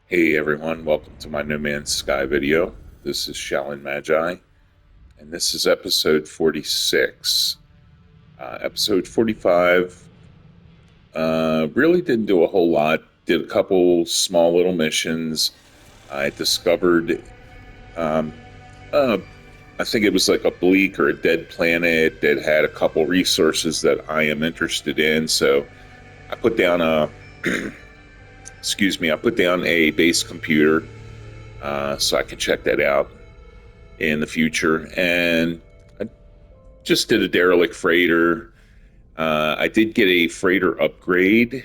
Hey everyone, welcome to my No Man's Sky video. This is Shaolin Magi, and this is episode 46. Episode 45 really didn't do a whole lot. Did a couple small little missions. I discovered, um, uh, I think it was like a bleak or a dead planet that had a couple resources that I am interested in. So I put down a, excuse me, I put down a base computer so I can check that out in the future. And I just did a derelict freighter. I did get a freighter upgrade,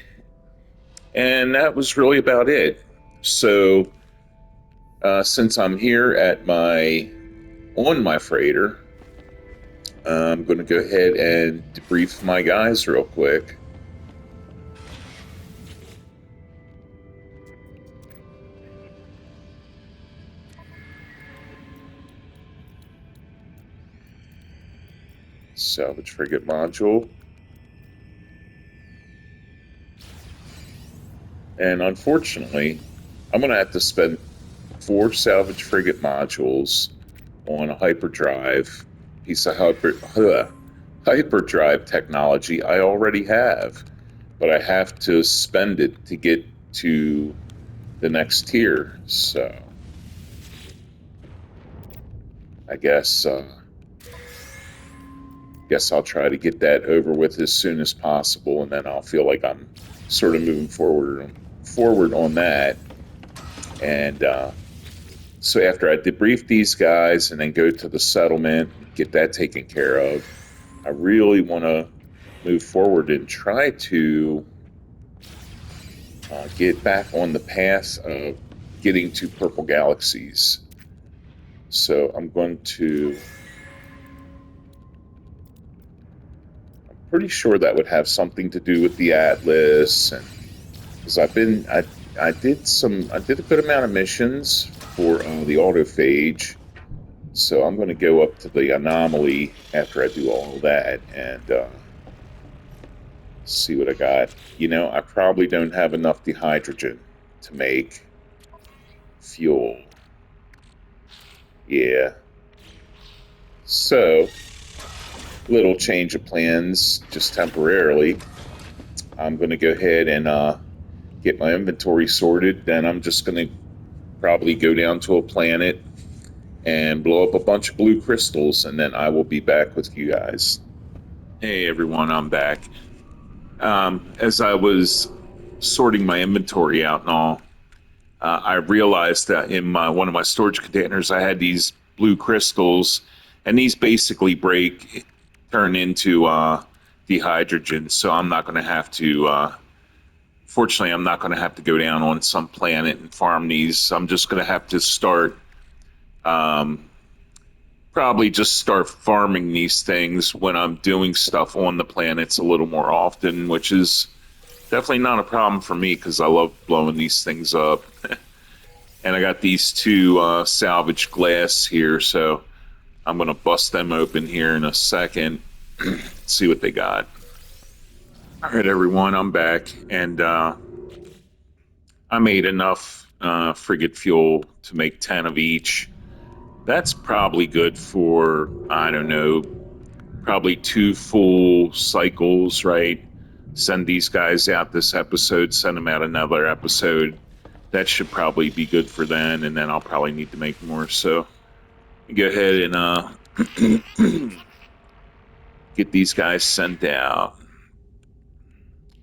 and that was really about it. So since I'm here at my on my freighter, I'm going to go ahead and debrief my guys real quick. Salvage frigate module. And unfortunately, I'm going to have to spend 4 salvage frigate modules on a hyperdrive piece of hyperdrive technology I already have, but I have to spend it to get to the next tier. So I guess I'll try to get that over with as soon as possible, and then I'll feel like I'm sort of moving forward on that. And so after I debrief these guys and then go to the settlement, get that taken care of, I really want to move forward and try to get back on the path of getting to purple galaxies. So I'm pretty sure that would have something to do with the Atlas, and because I did a good amount of missions for the autophage. So I'm going to go up to the anomaly after I do all of that and see what I got. I probably don't have enough dehydrogen to make fuel. Yeah. So, little change of plans just temporarily. I'm going to go ahead and get my inventory sorted. Then I'm just going to probably go down to a planet and blow up a bunch of blue crystals, and then I will be back with you guys. Hey everyone, I'm back. As I was sorting my inventory out and all, I realized that in one of my storage containers, I had these blue crystals, and these basically turn into dehydrogen. So I'm not going to have to. Fortunately, I'm not going to have to go down on some planet and farm these. I'm just going to have to um, probably just start farming these things when I'm doing stuff on the planets a little more often, which is definitely not a problem for me because I love blowing these things up. And I got these two salvage glass here, so I'm going to bust them open here in a second, see what they got. All right, everyone, I'm back, and I made enough frigate fuel to make 10 of each. That's probably good for, I don't know, probably 2 full cycles, right? Send these guys out this episode, send them out another episode. That should probably be good for then, and then I'll probably need to make more. So go ahead and get these guys sent out.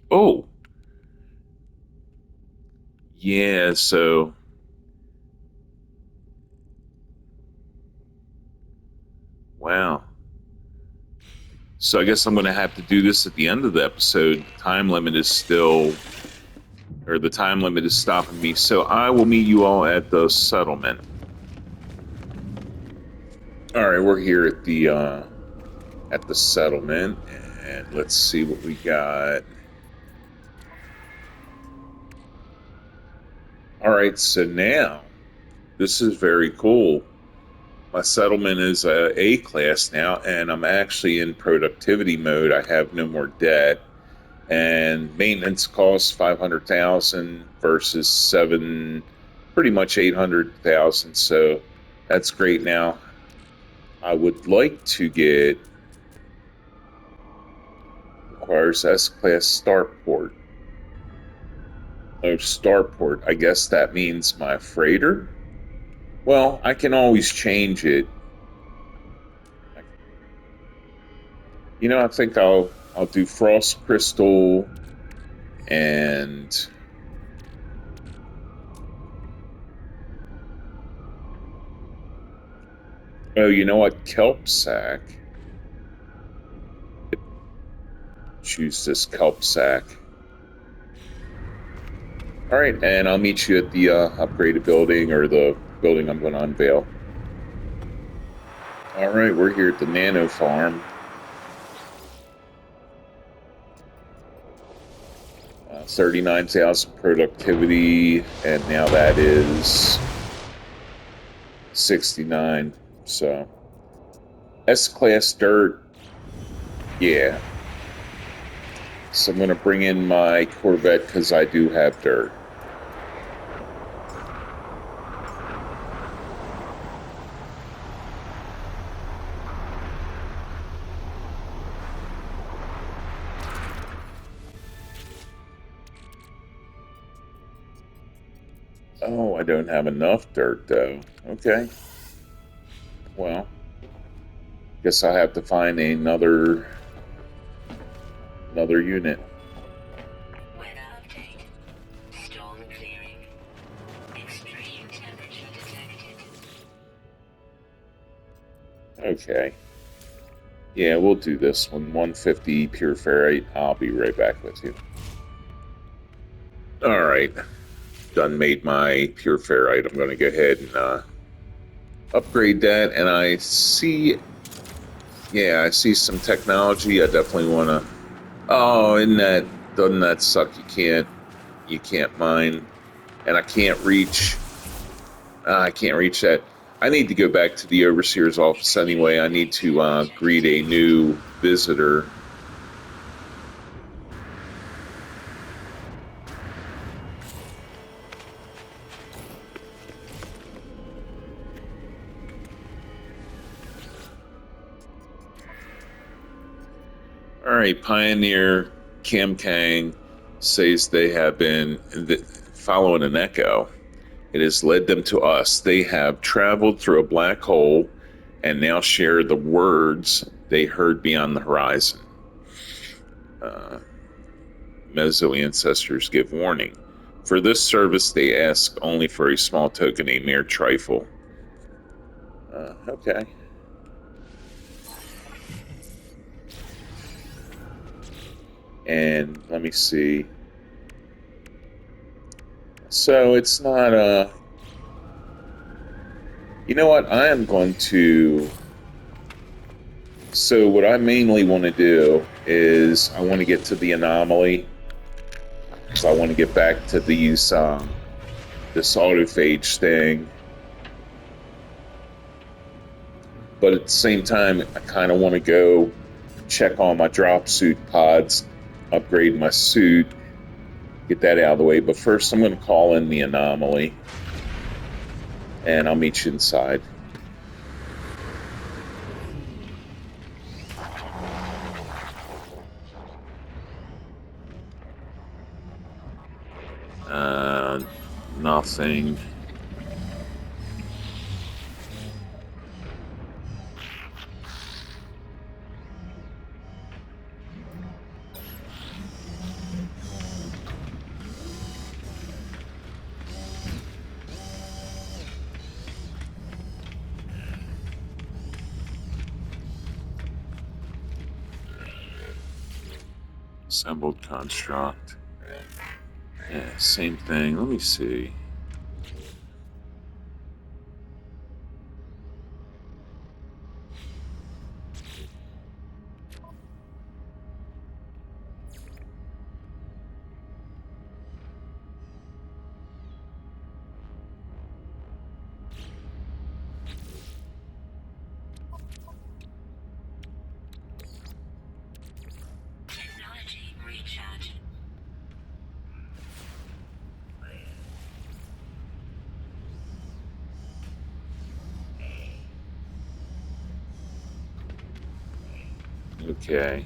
Oh, yeah, so wow. So I guess I'm going to have to do this at the end of the episode. The time limit is stopping me. So I will meet you all at the settlement. All right, we're here at the settlement, and let's see what we got. All right, so now this is very cool. My settlement is A class now, and I'm actually in productivity mode. I have no more debt, and maintenance costs 500,000 versus pretty much 800,000, so that's great. Now, I would like to get, requires S-Class starport. Oh, starport. I guess that means my freighter? Well, I can always change it. I think I'll do frost crystal and oh, you know what? Kelp sack. Choose this kelp sack. All right, and I'll meet you at the upgraded building or the building I'm going to unveil. All right, we're here at the Nano Farm. 39,000 productivity, and now that is 69. So S-Class dirt, yeah. So I'm going to bring in my Corvette because I do have dirt. Oh, I don't have enough dirt though. Okay. Well, guess I'll have to find another unit. Weather update. Storm clearing. Extreme temperature detected. Okay. Yeah, we'll do this one. 150 pure ferrite. I'll be right back with you. All right. Done made my pure ferrite. I'm going to go ahead and upgrade that. And I see some technology. I definitely want to. Oh, doesn't that suck? You can't mine, and I can't reach. I can't reach that. I need to go back to the overseer's office anyway. I need to greet a new visitor. All right, Pioneer Cam Kang says they have been following an echo. It has led them to us. They have traveled through a black hole and now share the words they heard beyond the horizon. Meso ancestors give warning. For this service, they ask only for a small token, a mere trifle. Okay. And let me see. So it's not a. You know what? I am going to. So what I mainly want to do is I want to get to the anomaly. So I want to get back to these this autophage thing. But at the same time, I kind of want to go check on my drop suit pods, upgrade my suit, get that out of the way. But first, I'm going to call in the anomaly, and I'll meet you inside. Nothing. Assembled construct. Yeah, same thing. Let me see. Technology recharge. Okay.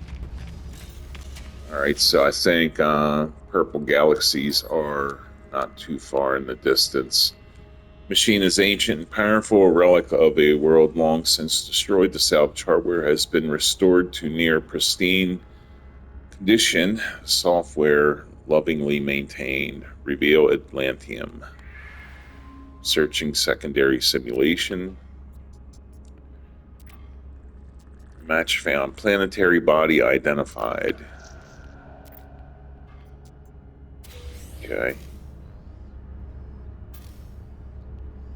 Alright, so I think purple galaxies are not too far in the distance. Machine is ancient and powerful, a relic of a world long since destroyed. The salvage hardware has been restored to near pristine condition. Software lovingly maintained. Reveal Atlantium. Searching secondary simulation. Match found. Planetary body identified. Okay.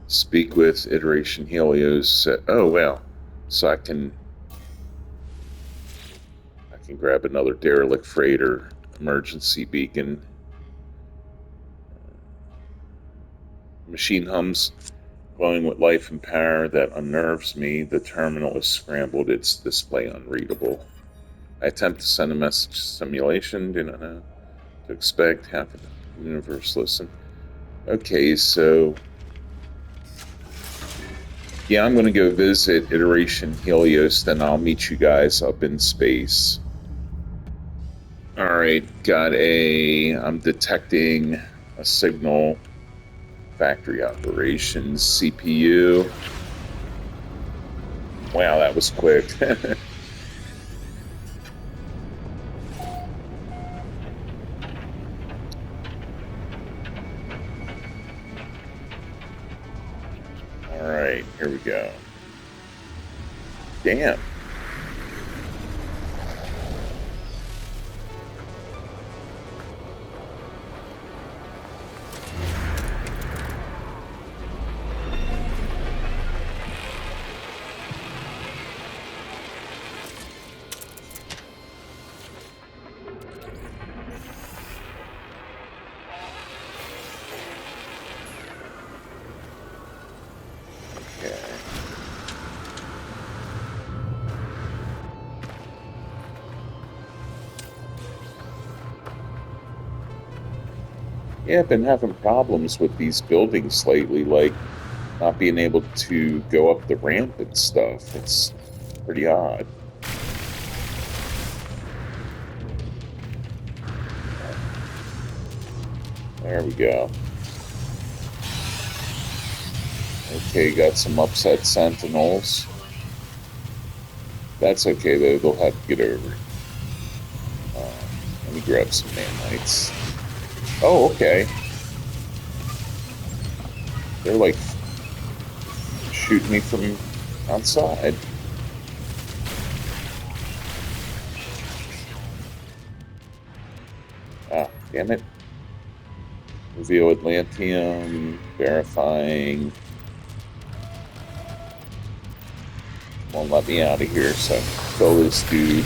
Speak with iteration Helios. Oh well, so I can grab another derelict freighter emergency beacon. Machine hums, glowing with life and power that unnerves me. The terminal is scrambled, its display unreadable. I attempt to send a message to simulation. Do not know to expect. Half of the universe listen. Okay, so yeah, I'm going to go visit iteration Helios. Then I'll meet you guys up in space. All right, I'm detecting a signal. Factory operations, CPU. Wow, that was quick. All right, here we go. Damn. Okay. Yeah, I've been having problems with these buildings lately, like not being able to go up the ramp and stuff. It's pretty odd. There we go. Okay, got some upset sentinels. That's okay, though. They'll have to get over it. Let me grab some nanites. Oh, okay. They're like shooting me from outside. Ah, damn it. Reveal Atlantium, verifying. Won't let me out of here, so kill this dude.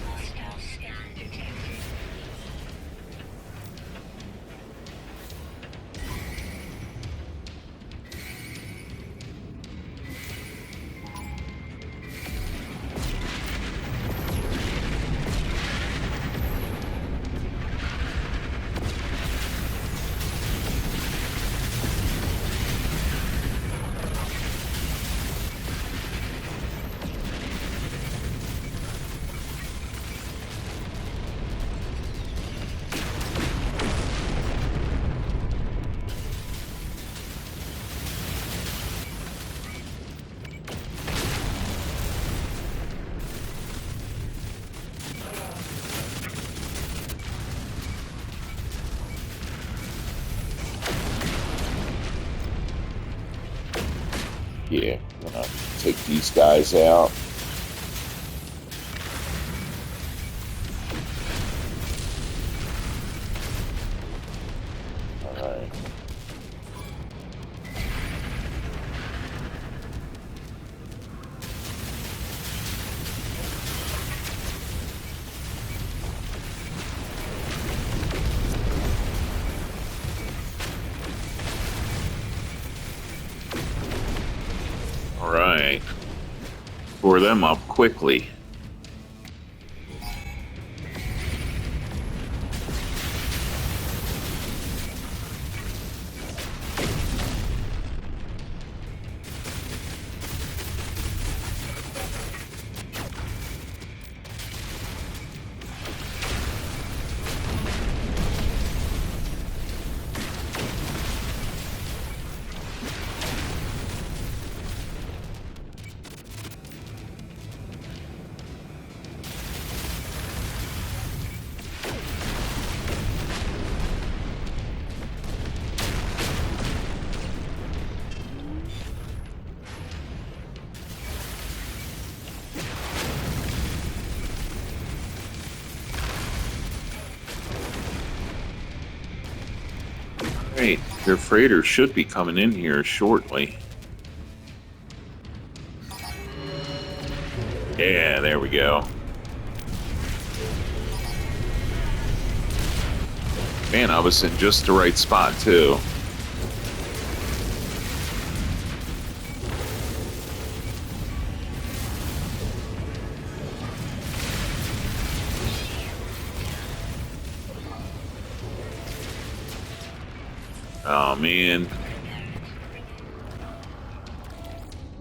Hostile scan detected. Yeah, I'm gonna take these guys out. All right. Tore them up quickly. Right, their freighter should be coming in here shortly. Yeah, there we go. Man, I was in just the right spot, too. Oh, man.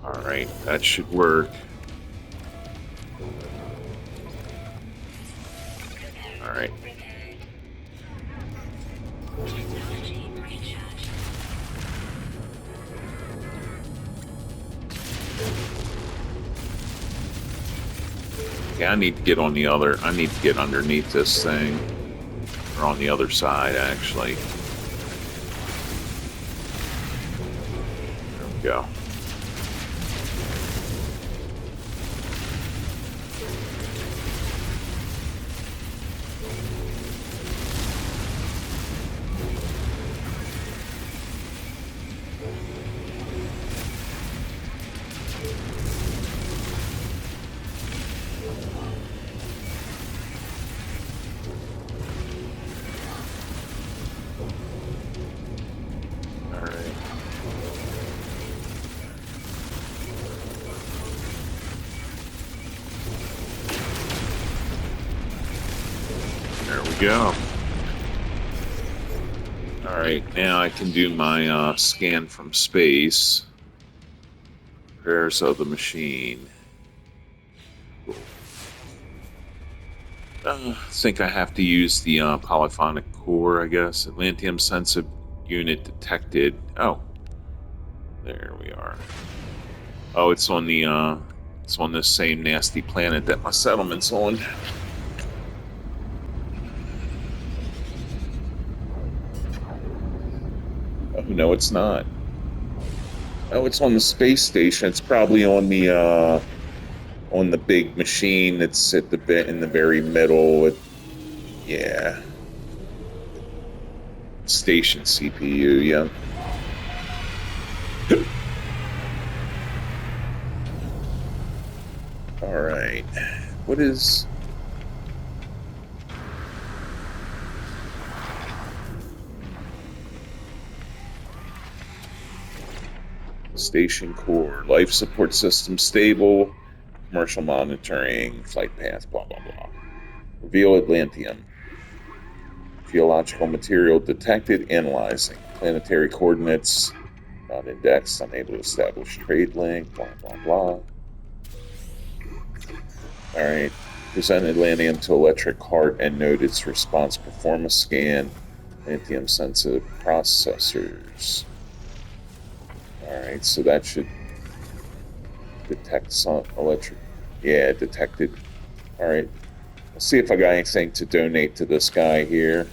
Alright, that should work. Alright. Technology recharge. Yeah, I need to get on the other... I need to get underneath this thing. Or on the other side, actually. There we go. Alright. There we go. Alright, now I can do my scan from space. Prayers of the machine. Cool. I think I have to use the polyphonic core, I guess. Atlantium sensitive unit detected. Oh, there we are. Oh, it's on this same nasty planet that my settlement's on. Oh no, it's not. Oh, it's on the space station. It's probably on the big machine that's at the bit in the very middle. Yeah, station CPU. Yeah. All right. What is? Station core, life support system stable, commercial monitoring, flight path, blah blah blah. Reveal Atlantium. Geological material detected, analyzing. Planetary coordinates not indexed, unable to establish trade link, blah blah blah. Alright. Present Atlantium to electric heart and note its response. Perform a scan. Atlantium sensitive processors. Alright, so that should detect some electric. Yeah, detected. Alright. Let's see if I got anything to donate to this guy here.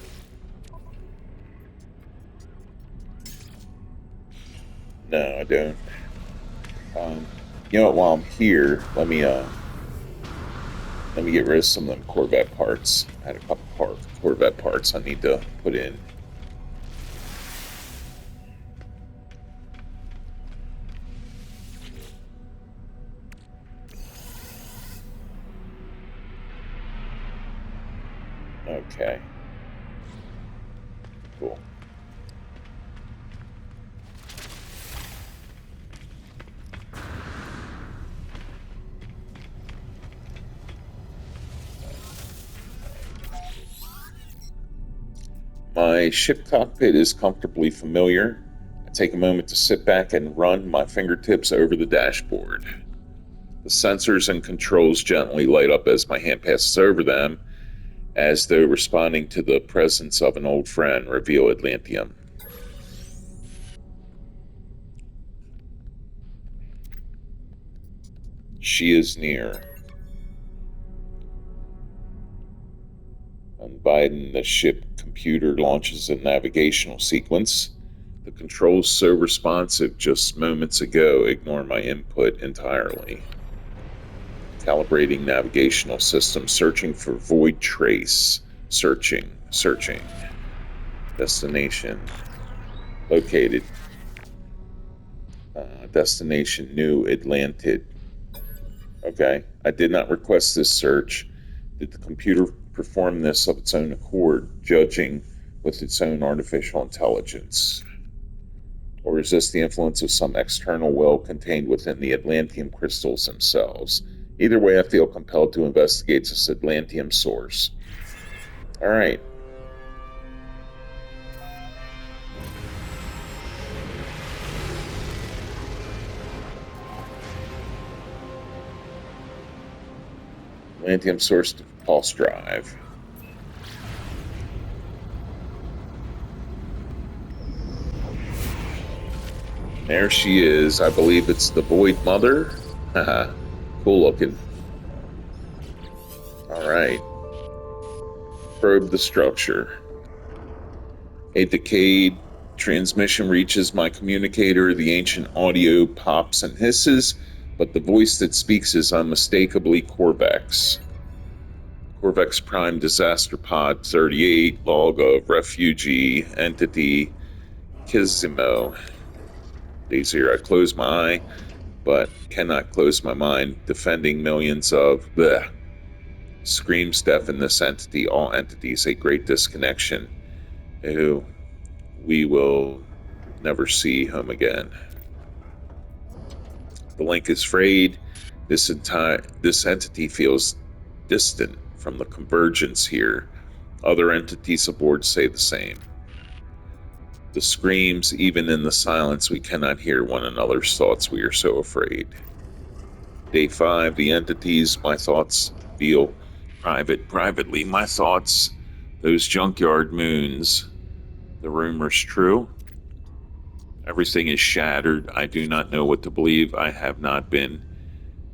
No, I don't. You know what? While I'm here, let me get rid of some of them Corvette parts. I had a couple Corvette parts I need to put in. Okay. Cool. My ship cockpit is comfortably familiar. I take a moment to sit back and run my fingertips over the dashboard. The sensors and controls gently light up as my hand passes over them, as though responding to the presence of an old friend. Reveal Atlantium. She is near. Unbidden, the ship computer launches a navigational sequence. The controls so responsive just moments ago ignore my input entirely. Calibrating navigational system, searching for void trace. Searching. Destination. Located. Destination New Atlantid. Okay. I did not request this search. Did the computer perform this of its own accord, judging with its own artificial intelligence? Or is this the influence of some external will contained within the Atlantium crystals themselves? Either way, I feel compelled to investigate this Atlantium source. All right. Atlantium source to pulse drive. There she is. I believe it's the Void Mother. Haha, cool looking. All right. Probe the structure. A decayed transmission reaches my communicator. The ancient audio pops and hisses, but the voice that speaks is unmistakably Corvex. Corvex Prime Disaster Pod 38, log of refugee entity Kizimo. Days here, I close my eye, but cannot close my mind, defending millions of bleh. Screams deafen this entity, all entities, a great disconnection. Who we will never see home again. The link is frayed. This entity feels distant from the convergence here. Other entities aboard say the same. The screams, even in the silence, we cannot hear one another's thoughts. We are so afraid. Day 5, the entities, my thoughts feel privately. My thoughts, those junkyard moons. The rumor's true. Everything is shattered. I do not know what to believe. I have not been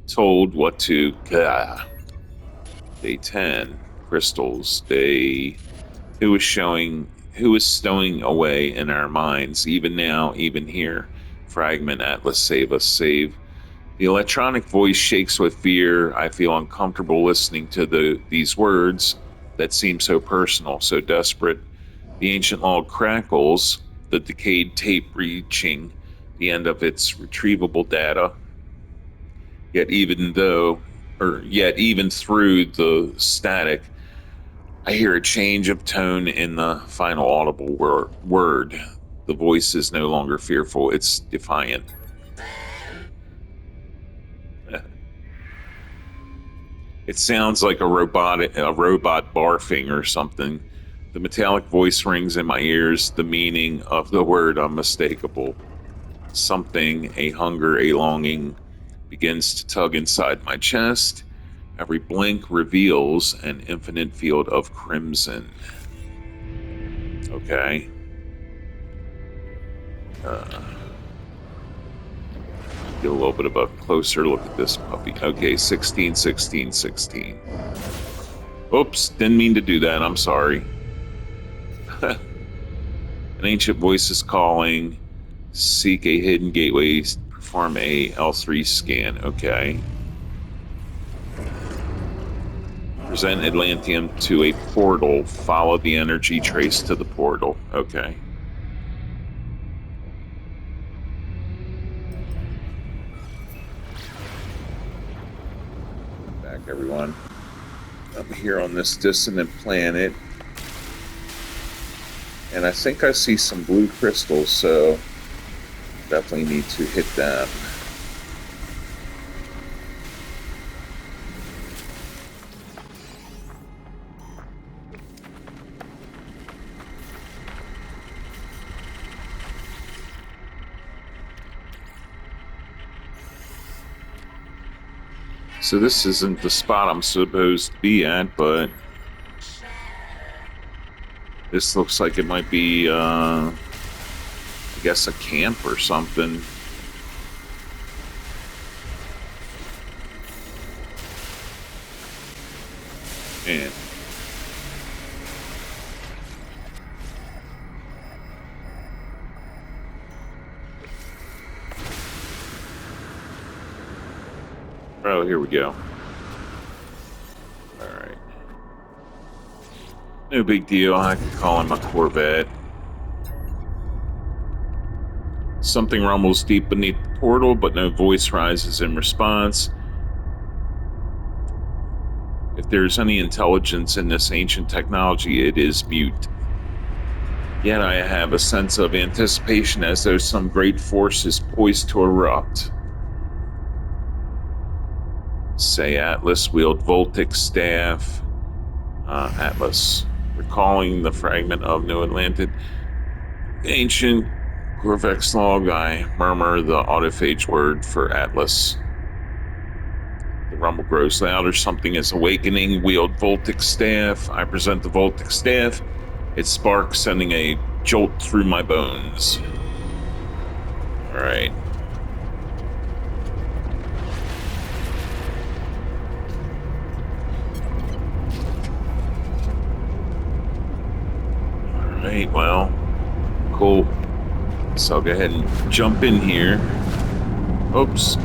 told what to. Day 10, crystals. Who is stowing away in our minds, even now, even here. Fragment Atlas, save us, save. The electronic voice shakes with fear. I feel uncomfortable listening to these words that seem so personal, so desperate. The ancient log crackles, the decayed tape reaching the end of its retrievable data. Yet even through the static, I hear a change of tone in the final audible word. The voice is no longer fearful, it's defiant. It sounds like a robot barfing or something. The metallic voice rings in my ears, the meaning of the word unmistakable. Something, a hunger, a longing, begins to tug inside my chest. Every blink reveals an infinite field of crimson. Okay. Get a little bit of a closer look at this puppy. Okay, 16, 16, 16. Oops, didn't mean to do that. I'm sorry. An ancient voice is calling. Seek a hidden gateway. Perform a L3 scan. Okay. Present Atlantium to a portal. Follow the energy trace to the portal. Okay. Back, everyone. I'm here on this dissonant planet. And I think I see some blue crystals, so definitely need to hit them. So this isn't the spot I'm supposed to be at, but this looks like it might be, I guess, a camp or something. Man. Oh, here we go. All right. No big deal. I could call him a Corvette. Something rumbles deep beneath the portal, but no voice rises in response. If there's any intelligence in this ancient technology, it is mute. Yet I have a sense of anticipation as though some great force is poised to erupt. Say Atlas wield Voltic staff. Atlas. Recalling the fragment of New Atlantis. Ancient Corvex log, I murmur the autophage word for Atlas. The rumble grows louder. Something is awakening. Wield Voltic staff. I present the Voltic staff. It sparks, sending a jolt through my bones. Alright. Alright, well, cool. So I'll go ahead and jump in here. Oops.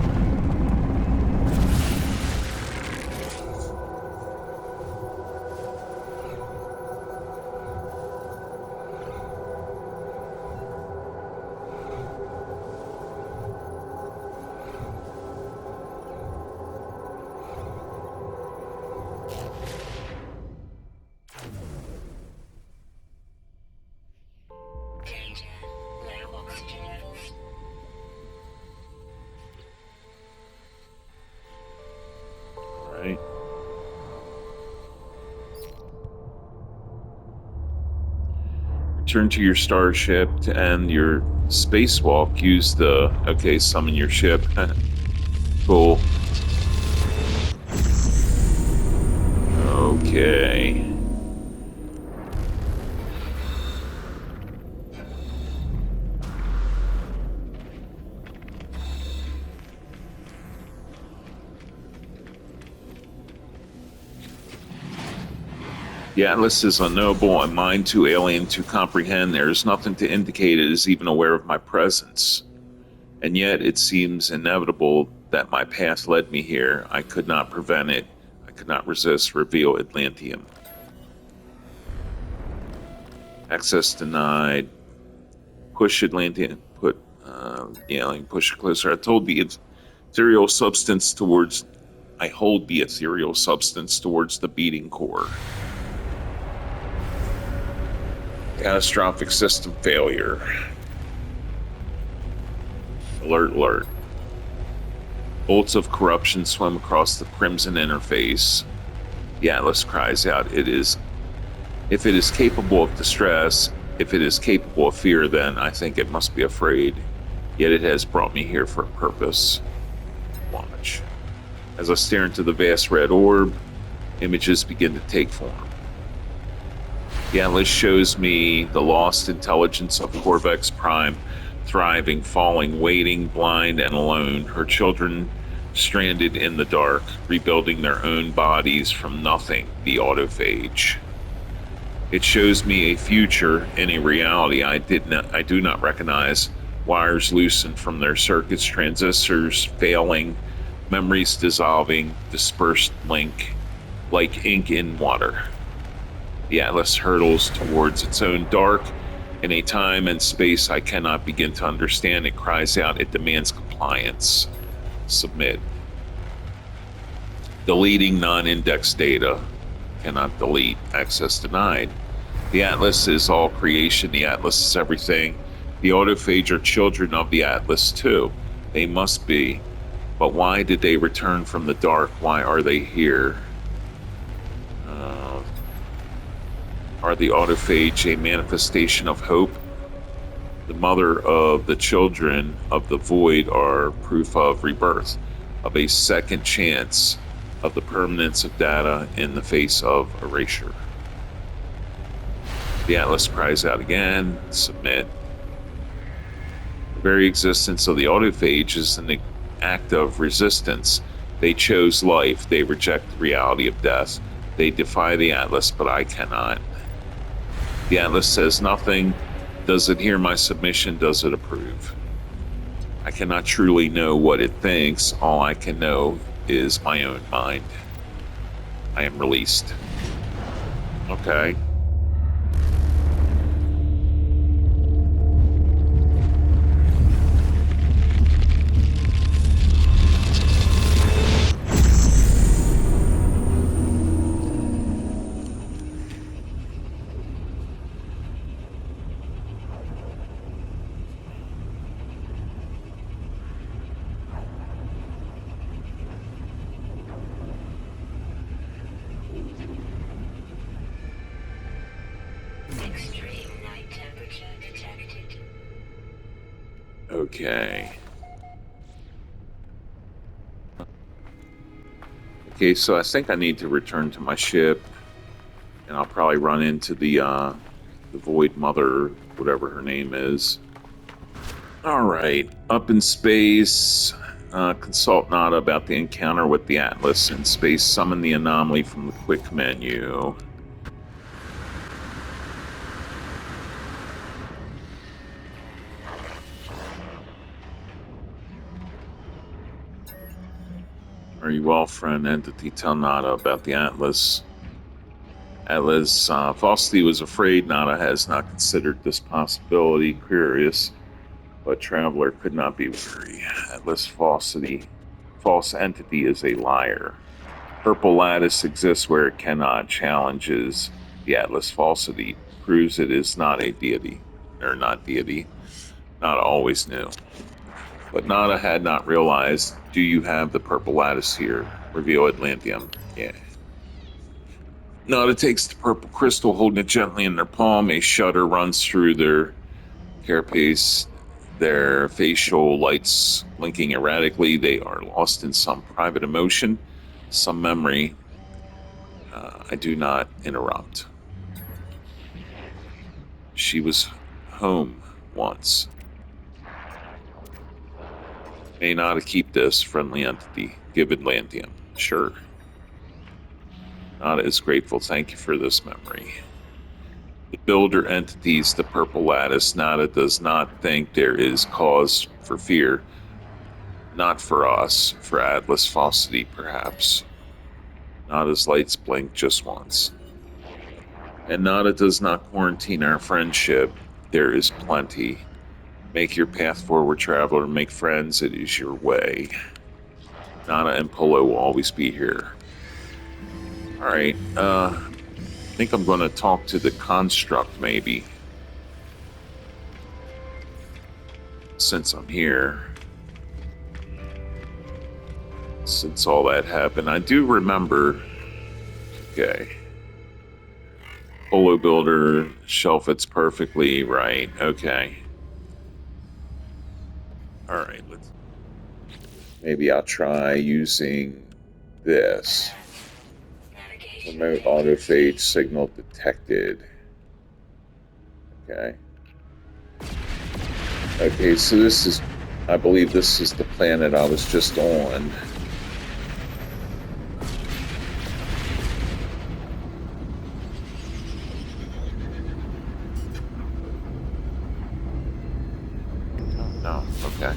Danger. Low oxygen levels. Alright. Return to your starship to end your spacewalk. Use the... Okay, summon your ship. Cool. Okay. The Atlas is unknowable and mind too alien to comprehend. There is nothing to indicate it is even aware of my presence. And yet it seems inevitable that my path led me here. I could not prevent it. I could not resist. Reveal Atlantium. Access denied. Push Atlantium. Push it closer. I hold the ethereal substance towards the beating core. Catastrophic system failure. Alert, alert. Bolts of corruption swim across the crimson interface. The Atlas cries out, if it is capable of distress, if it is capable of fear, then I think it must be afraid. Yet it has brought me here for a purpose. Watch. As I stare into the vast red orb, images begin to take form. The Atlas shows me the lost intelligence of Corvex Prime, thriving, falling, waiting, blind, and alone. Her children stranded in the dark, rebuilding their own bodies from nothing, the autophage. It shows me a future in a reality I do not recognize. Wires loosened from their circuits, transistors failing, memories dissolving, dispersed like ink in water. The Atlas hurtles towards its own dark. In a time and space I cannot begin to understand, it cries out, it demands compliance. Submit. Deleting non-indexed data. Cannot delete. Access denied. The Atlas is all creation. The Atlas is everything. The autophage are children of the Atlas too. They must be. But why did they return from the dark? Why are they here? Are the autophage a manifestation of hope? The mother of the children of the void are proof of rebirth, of a second chance, of the permanence of data in the face of erasure. The Atlas cries out again, submit. The very existence of the autophage is an act of resistance. They chose life. They reject the reality of death. They defy the Atlas, but I cannot. The Atlas says nothing. Does it hear my submission? Does it approve? I cannot truly know what it thinks. All I can know is my own mind. I am released. Okay. Extreme night temperature detected. Okay. Okay, so I think I need to return to my ship, and I'll probably run into the Void Mother, whatever her name is. All right, up in space. Consult Nada about the encounter with the Atlas in space. Summon the anomaly from the quick menu. Are you well, friend? Entity, tell Nada about the Atlas. Atlas, Falsity was afraid. Nada has not considered this possibility. Curious, but Traveler could not be weary. Atlas Falsity, false entity is a liar. Purple Lattice exists where it cannot. Challenges the Atlas Falsity. Proves it is not a deity. Or not deity. Nada always knew. But Nada had not realized. Do you have the Purple Lattice here? Reveal Atlantium. Yeah. Nada takes the purple crystal, holding it gently in their palm. A shudder runs through their carapace, their facial lights blinking erratically. They are lost in some private emotion, some memory. I do not interrupt. She was home once. May Nada keep this friendly entity. Give Atlantium. Sure. Nada is grateful. Thank you for this memory. The builder entities, the Purple Lattice. Nada does not think there is cause for fear. Not for us, for Atlas Falsity, perhaps. Nada's lights blink just once. And Nada does not quarantine our friendship. There is plenty. Make your path forward, traveler. Make friends. It is your way. Nada and Polo will always be here. All right. I think I'm going to talk to the construct, maybe. Since I'm here. Since all that happened. I do remember. Okay. Polo builder. Shelf it's perfectly right. Okay. All right. Maybe I'll try using this. Remote autophage signal detected. Okay. Okay, so this is, I believe this is the planet I was just on. Oh, no, okay.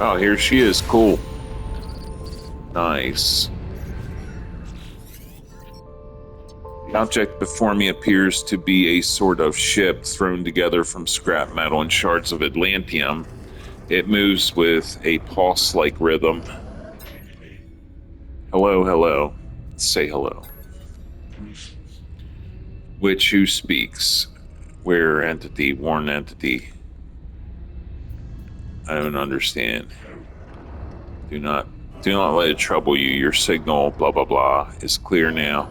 Oh, here she is, cool. Nice. The object before me appears to be a sort of ship thrown together from scrap metal and shards of Atlantium. It moves with a pulse-like rhythm. Hello, hello. Say hello. Which who speaks? Where entity? Warn entity. I don't understand. Do not let it trouble you. Your signal, blah blah blah, is clear now.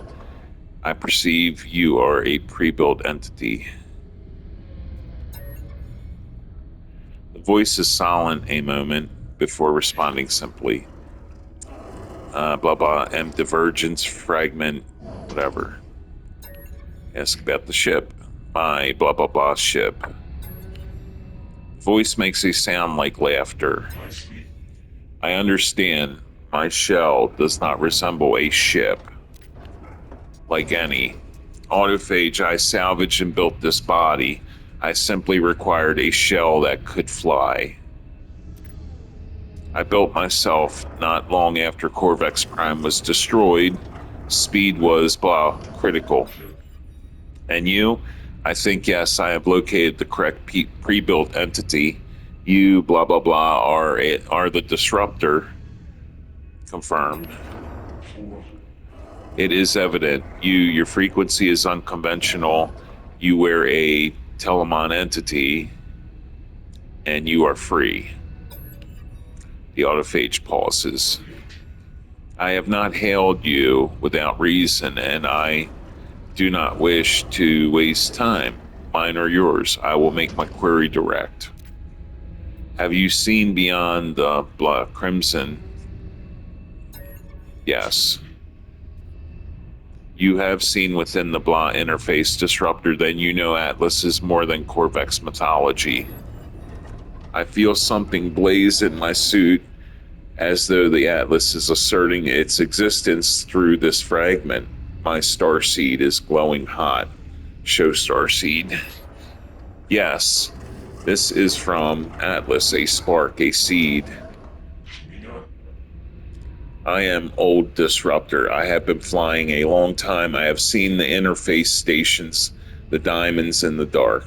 I perceive you are a pre-built entity. The voice is silent a moment before responding simply. blah blah, M divergence fragment, whatever. Ask about the ship. My blah blah blah ship. Voice makes a sound like laughter. I understand. My shell does not resemble a ship like any. Autophage, I salvaged and built this body. I simply required a shell that could fly. I built myself not long after Corvex Prime was destroyed. Speed was blah critical. And you? I think yes, I have located the correct pre-built entity. You blah blah blah are the disruptor. Confirmed. It is evident. Your frequency is unconventional. You wear a Telemon entity, and you are free. The autophage pauses. I have not hailed you without reason, and I do not wish to waste time. Mine or yours. I will make my query direct. Have you seen beyond the Crimson? Yes. You have seen within the Blah interface disruptor, then you know Atlas is more than Corvex mythology. I feel something blaze in my suit, as though the Atlas is asserting its existence through this fragment. My starseed is glowing hot. Show starseed. Yes, this is from Atlas, a spark, a seed. I am old disruptor. I have been flying a long time. I have seen the interface stations, the diamonds in the dark.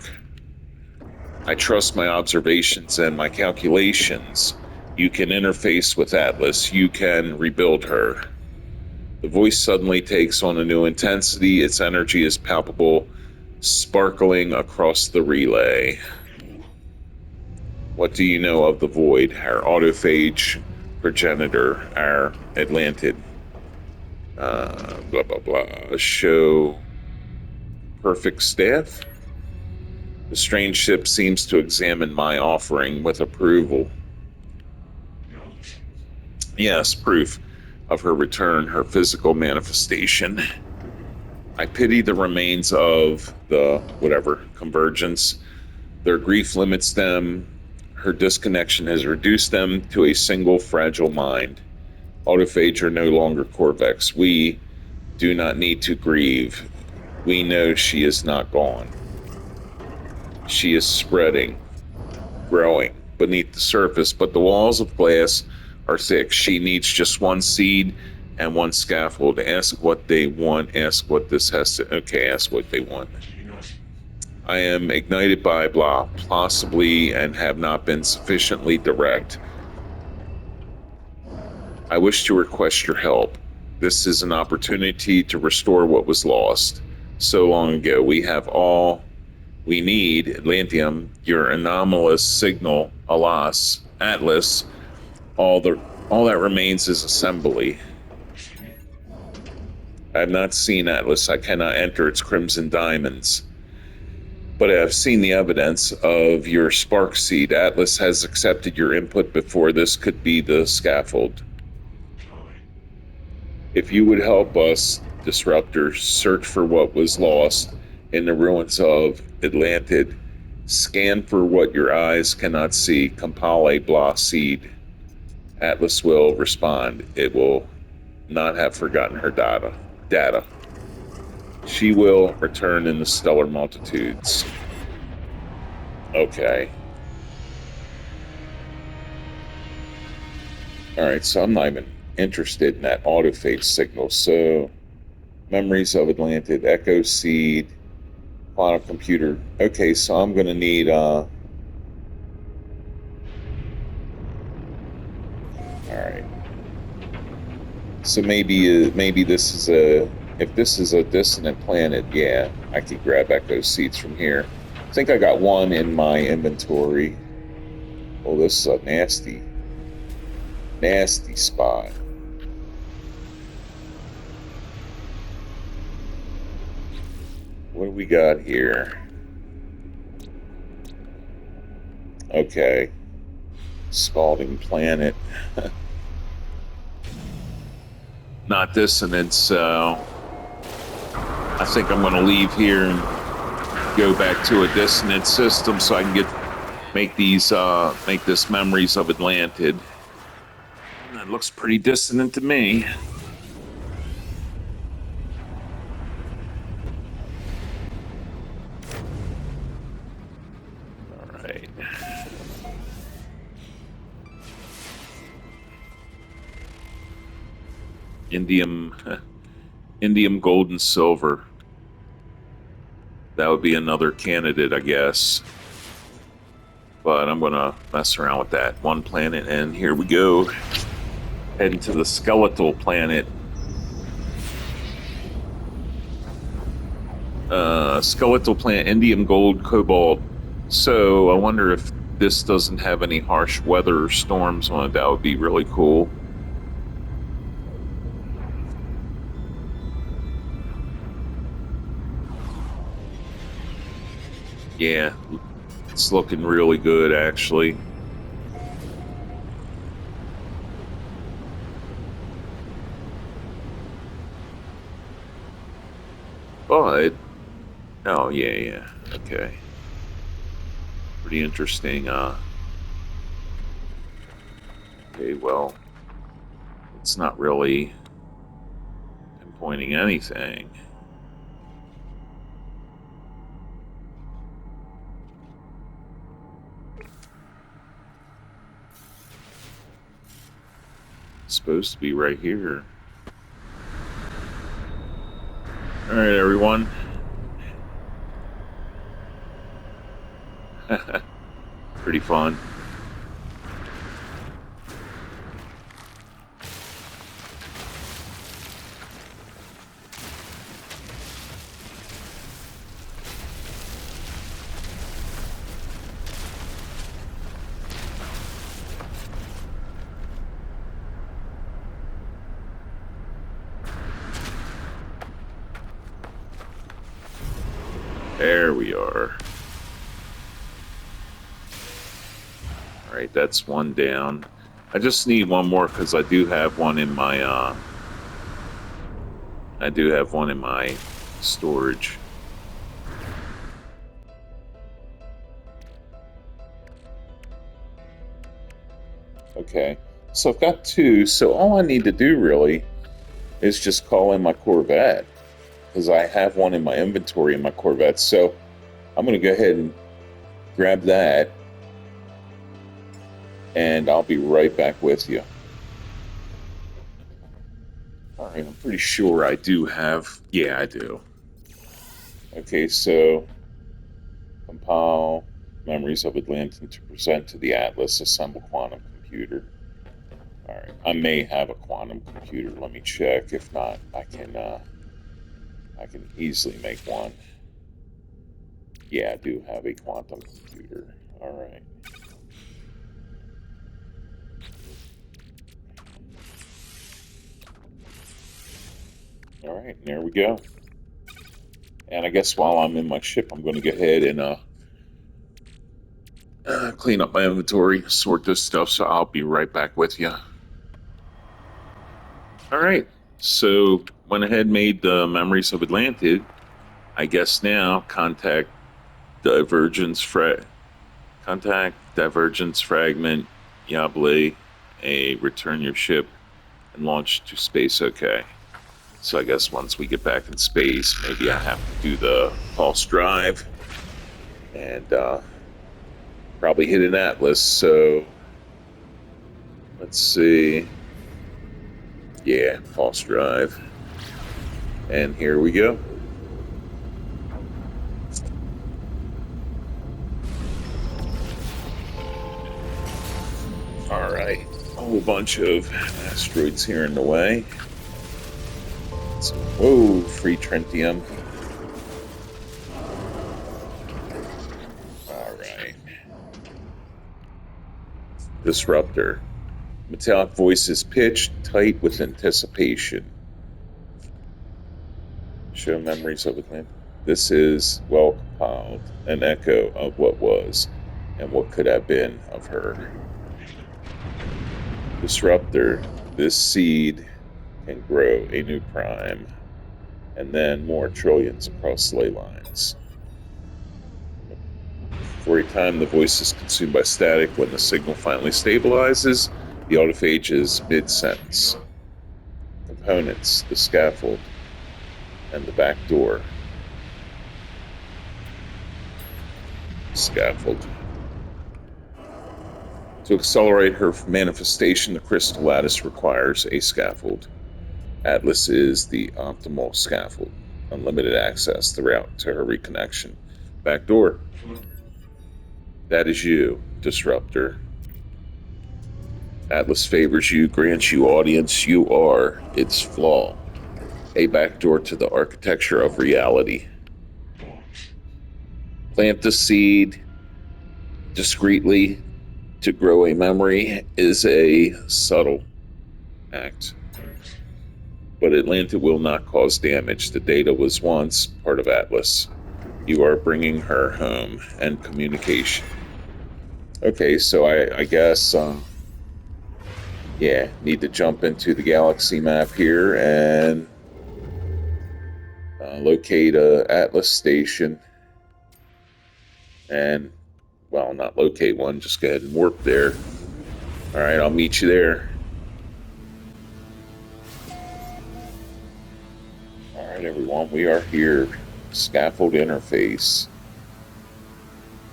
I trust my observations and my calculations. You can interface with Atlas. You can rebuild her. The voice suddenly takes on a new intensity. Its energy is palpable, sparkling across the relay. What do you know of the Void, our autophage progenitor, our Atlantid? Blah, blah, blah. Show perfect staff? The strange ship seems to examine my offering with approval. Yes, proof of her return, her physical manifestation. I pity the remains of the, convergence. Their grief limits them. Her disconnection has reduced them to a single fragile mind. Autophage are no longer Corvex. We do not need to grieve. We know she is not gone. She is spreading, growing beneath the surface, but the walls of glass are thick. She needs just one seed and one scaffold. Ask what they want. Ask what this has to... Okay, ask what they want. I am ignited by blah, possibly, and have not been sufficiently direct. I wish to request your help. This is an opportunity to restore what was lost so long ago. We have all we need, Atlantium, your anomalous signal, Alas, Atlas. All that remains is assembly. I have not seen Atlas. I cannot enter its crimson diamonds. But I have seen the evidence of your spark seed. Atlas has accepted your input before this could be the scaffold. If you would help us, Disruptor, search for what was lost in the ruins of Atlantid, scan for what your eyes cannot see, compile a blah seed. Atlas will respond. It will not have forgotten her data. She will return in the stellar multitudes. Okay. Alright, so I'm not even interested in that autophage signal. So, memories of Atlantid, Echo Seed, quantum computer. Okay, so I'm going to need... Alright. So maybe this is a... If this is a dissonant planet, yeah, I could grab Echo Seeds from here. I think I got one in my inventory. Oh, this is a nasty spot. What do we got here? Okay. Scalding planet. not dissonant, so I think I'm going to leave here and go back to a dissonant system so I can make this Memories of Atlantid. That looks pretty dissonant to me. All right. Indium gold and silver. That would be another candidate, I guess. But I'm gonna mess around with that one planet, and here we go. Heading to the skeletal planet. Skeletal planet, indium gold, cobalt. So I wonder if this doesn't have any harsh weather or storms on it. That would be really cool. Yeah, it's looking really good, actually. But, oh, yeah, okay. Pretty interesting, okay, well, it's not really pinpointing anything. It's supposed to be right here. All right, everyone. Pretty fun. There we are. All right, that's one down. I just need one more because I do have one in my storage. Okay, so I've got two. So all I need to do really is just call in my Corvette, because I have one in my inventory in my Corvette. So I'm going to go ahead and grab that, and I'll be right back with you. All right, I'm pretty sure I do have. Yeah, I do. Okay, so compile Memories of Atlantid to present to the Atlas, assemble quantum computer. All right, I may have a quantum computer. Let me check. If not, I can easily make one. Yeah, I do have a quantum computer. All right. All right, there we go. And I guess while I'm in my ship, I'm going to go ahead and clean up my inventory, sort this stuff, so I'll be right back with you. All right, so went ahead and made the Memories of Atlantid. I guess now contact divergence fragment Yable, return your ship and launch to space. Okay. So I guess once we get back in space, maybe I have to do the pulse drive and probably hit an Atlas. So let's see. Yeah, pulse drive. And here we go. All right, a whole bunch of asteroids here in the way. So, whoa, free Trentium. All right. Disruptor. Metallic voices pitched, tight with anticipation. Show Memories of Atlantid. This is well compiled, an echo of what was and what could have been of her. Disruptor. This seed and grow a new prime, and then more trillions across ley lines. For a time, the voice is consumed by static. When the signal finally stabilizes, the autophage is mid-sentence. Components: the scaffold and the back door. Scaffold. To accelerate her manifestation, the crystal lattice requires a scaffold. Atlas is the optimal scaffold. Unlimited access, the route to her reconnection. Back door. That is you, Disruptor. Atlas favors you, grants you audience. You are its flaw. A backdoor to the architecture of reality. Plant the seed discreetly to grow a memory is a subtle act. But Atlanta will not cause damage. The data was once part of Atlas. You are bringing her home and communication. Okay, so I guess, need to jump into the galaxy map here and locate a Atlas station. And, well, not locate one, just go ahead and warp there. All right, I'll meet you there. All right, everyone, we are here. Scaffold interface.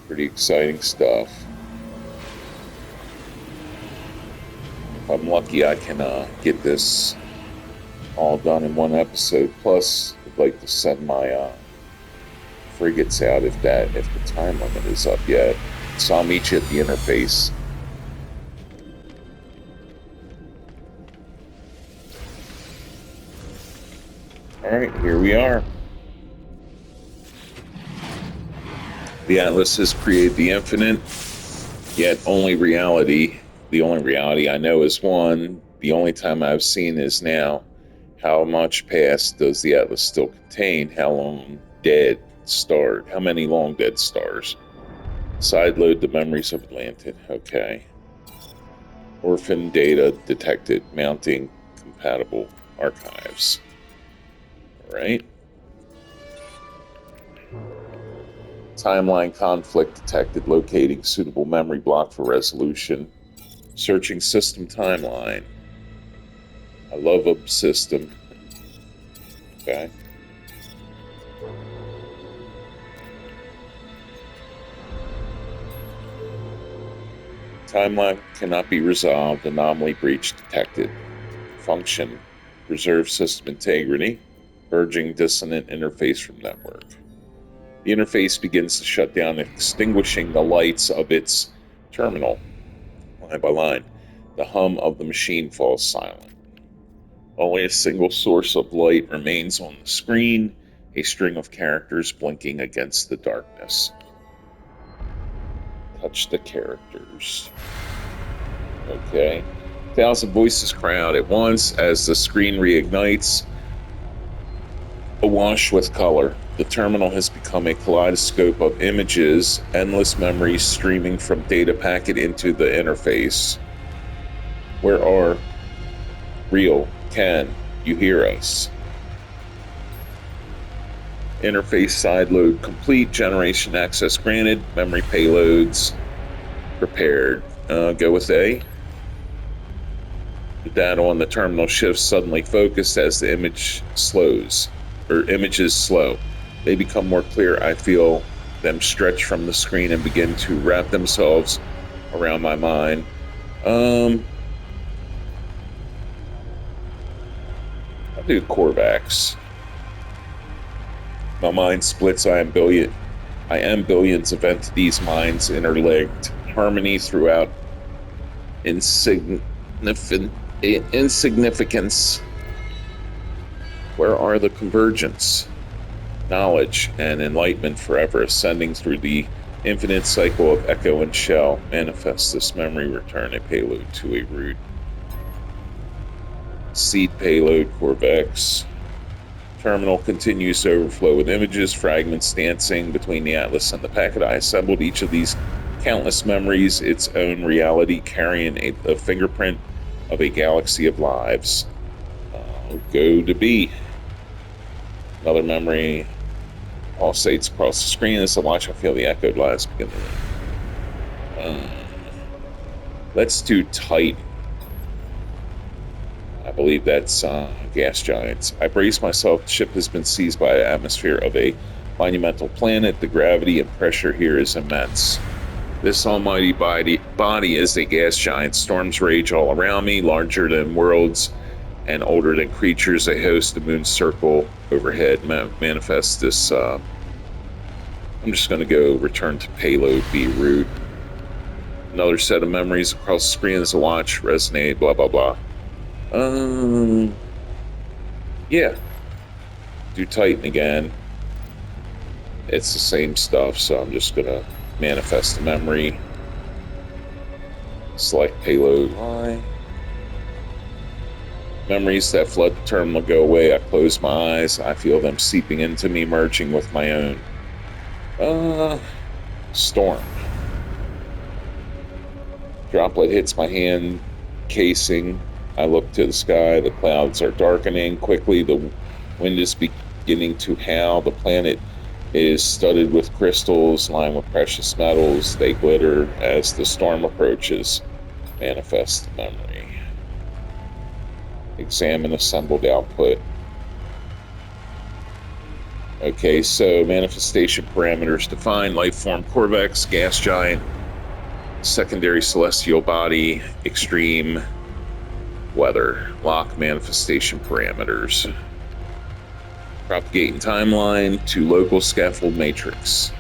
Pretty exciting stuff. If I'm lucky, I can get this all done in one episode. Plus, I'd like to send my frigates out if the time limit is up yet. So I'll meet you at the interface. All right, here we are. The Atlas has created the infinite, yet only reality. The only reality I know is one. The only time I've seen is now. How much past does the Atlas still contain? How long dead starred? How many long dead stars? Sideload the memories of Atlantis. Okay. Orphan data detected. Mounting compatible archives. All right. Timeline conflict detected. Locating suitable memory block for resolution. Searching system timeline. I love a system. Okay. Timeline cannot be resolved. Anomaly breach detected. Function. Preserve system integrity. Purging dissonant interface from network. The interface begins to shut down, extinguishing the lights of its terminal. Line by line, the hum of the machine falls silent. Only a single source of light remains on the screen, a string of characters blinking against the darkness. Touch the characters. Okay. 1,000 voices cry out at once as the screen reignites, awash with color. The terminal has become a kaleidoscope of images, endless memories streaming from data packet into the interface. Where are real? Can you hear us? Interface sideload complete. Generation access granted. Memory payloads prepared. Go with A. The data on the terminal shifts suddenly focused as the images slow. They become more clear. I feel them stretch from the screen and begin to wrap themselves around my mind. I'll do Korvax. My mind splits. I am billions of entities, minds interlinked. Harmony throughout insignificance. Where are the convergence? Knowledge and enlightenment forever, ascending through the infinite cycle of echo and shell. Manifest this memory, return a payload to a root. Seed payload, Korvax. Terminal continues to overflow with images, fragments dancing between the Atlas and the packet. I assembled each of these countless memories, its own reality, carrying a fingerprint of a galaxy of lives. I'll go to B. Another memory. All states across the screen. As I watch, I feel the echoed lives begin to ring. Let's do Titan. I believe that's gas giants. I brace myself. The ship has been seized by an atmosphere of a monumental planet. The gravity and pressure here is immense. This almighty body is a gas giant. Storms rage all around me, larger than worlds and older than creatures. A host of moons circle overhead. Manifest this. I'm just going to go return to payload B root. Another set of memories across the screen as I watch. Resonate, blah, blah, blah. Yeah. Do Titan again. It's the same stuff, so I'm just gonna manifest the memory. Select payload Y. Memories that flood the terminal go away. I close my eyes. I feel them seeping into me, merging with my own. Storm. Droplet hits my hand casing. I look to the sky. The clouds are darkening quickly. The wind is beginning to howl. The planet is studded with crystals lined with precious metals. They glitter as the storm approaches. Manifest the memory. Examine assembled output. Okay, so manifestation parameters defined. Life form Corvex, gas giant, secondary celestial body, extreme weather. Lock manifestation parameters. Propagating timeline to local scaffold matrix.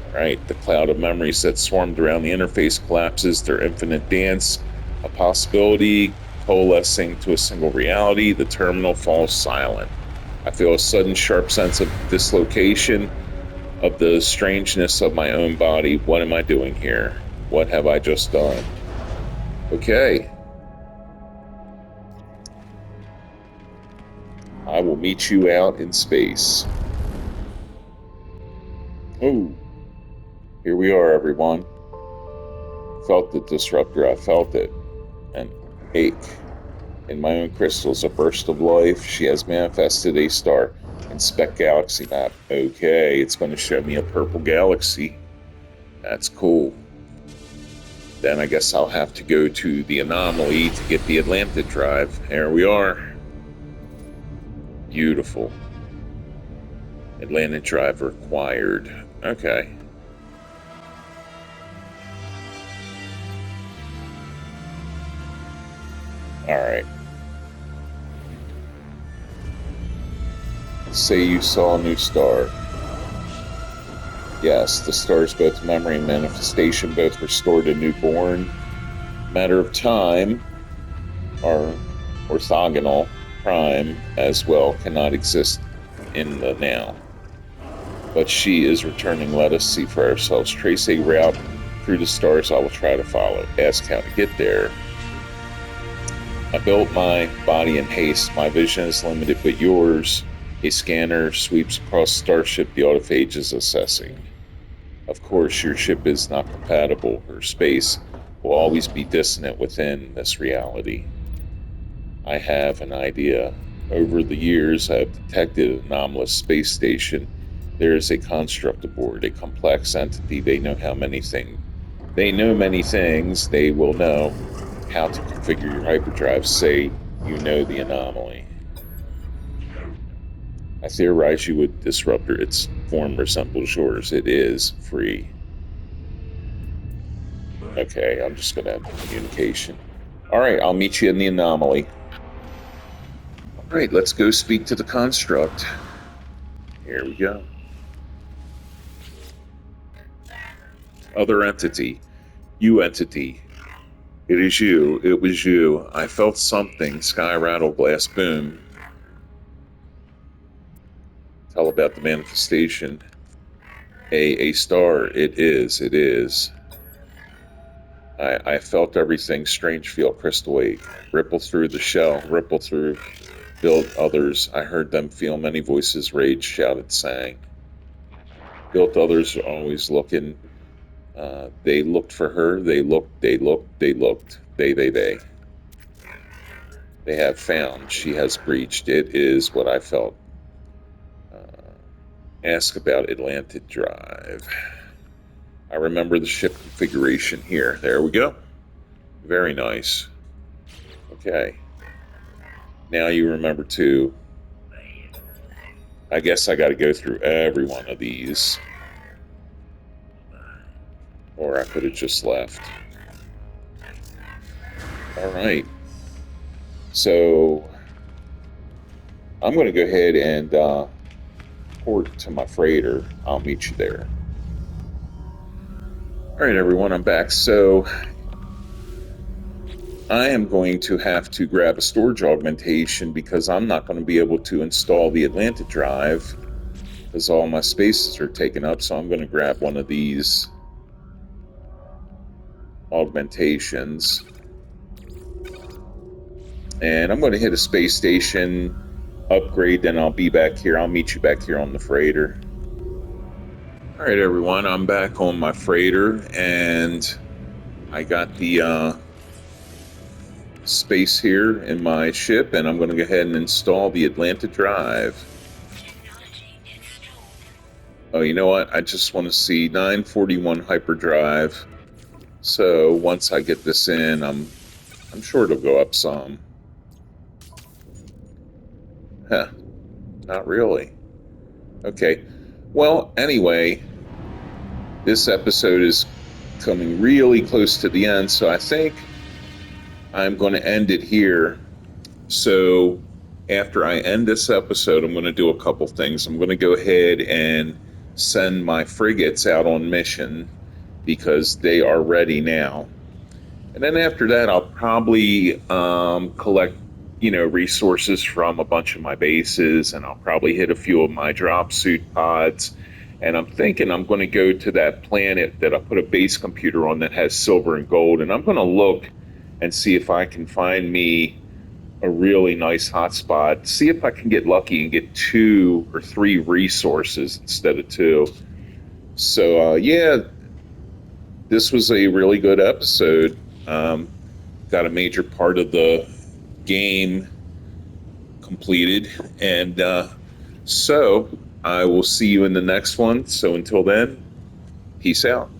Alright, the cloud of memories that swarmed around the interface collapses. Their infinite dance, a possibility coalescing to a single reality. The terminal falls silent. I feel a sudden sharp sense of dislocation, of the strangeness of my own body. What am I doing here? What have I just done? Okay. I will meet you out in space. Oh, here we are, everyone. Felt the disruptor. I felt it. An ache. In my own crystals, a burst of life. She has manifested a star. Inspect galaxy map. Okay, it's going to show me a purple galaxy. That's cool. Then I guess I'll have to go to the anomaly to get the Atlantid drive. There we are. Beautiful. Atlantid drive required. Okay. Alright. Say you saw a new star. Yes, the stars, both memory and manifestation, both restored a newborn. Matter of time, are orthogonal. Prime as well cannot exist in the now. But she is returning. Let us see for ourselves. Trace a route through the stars I will try to follow. Ask how to get there. I built my body in haste. My vision is limited, but yours. A scanner sweeps across Starship. The autophage is assessing. Of course, your ship is not compatible. Her space will always be dissonant within this reality. I have an idea. Over the years, I have detected an anomalous space station. There is a construct aboard, a complex entity. They know many things. They will know how to configure your hyperdrive. Say you know the anomaly. I theorize you would disruptor. Its form resembles yours. It is free. Okay, I'm just going to have communication. Alright, I'll meet you in the anomaly. Alright, let's go speak to the construct. Here we go. Other entity. You entity. It is you. It was you. I felt something. Sky rattle, glass boom. Tell about the manifestation. A star. It is. I felt everything. Strange feel. Crystal wave. Ripple through the shell. Ripple through. Built others. I heard them feel. Many voices rage, shouted, sang. Built others, always looking. They looked for her. They looked. They looked. They looked. They. They have found. She has breached. It is what I felt. Ask about Atlantic Drive. I remember the ship configuration here. There we go. Very nice. Okay. Now you remember too. I guess I got to go through every one of these. Or I could have just left. Alright. So, I'm going to go ahead and port to my freighter. I'll meet you there. Alright everyone, I'm back. So, I am going to have to grab a storage augmentation because I'm not going to be able to install the Atlantic drive because all my spaces are taken up. So I'm going to grab one of these augmentations. And I'm going to hit a space station, upgrade, then I'll be back here. I'll meet you back here on the freighter. All right, everyone, I'm back on my freighter, and I got the space here in my ship, and I'm going to go ahead and install the Atlantic drive. Oh, you know what? I just want to see 941 hyperdrive. So once I get this in, I'm sure it'll go up some. Huh. Not really. Okay. Well, anyway, this episode is coming really close to the end, so I think I'm going to end it here. So after I end this episode, I'm going to do a couple things. I'm going to go ahead and send my frigates out on mission because they are ready now. And then after that, I'll probably collect, resources from a bunch of my bases, and I'll probably hit a few of my drop suit pods. And I'm thinking I'm going to go to that planet that I put a base computer on that has silver and gold, and I'm going to look and see if I can find me a really nice hotspot. See if I can get lucky and get 2 or 3 resources instead of 2. So yeah, this was a really good episode. Got a major part of the game completed, and so I will see you in the next one. So until then, peace out.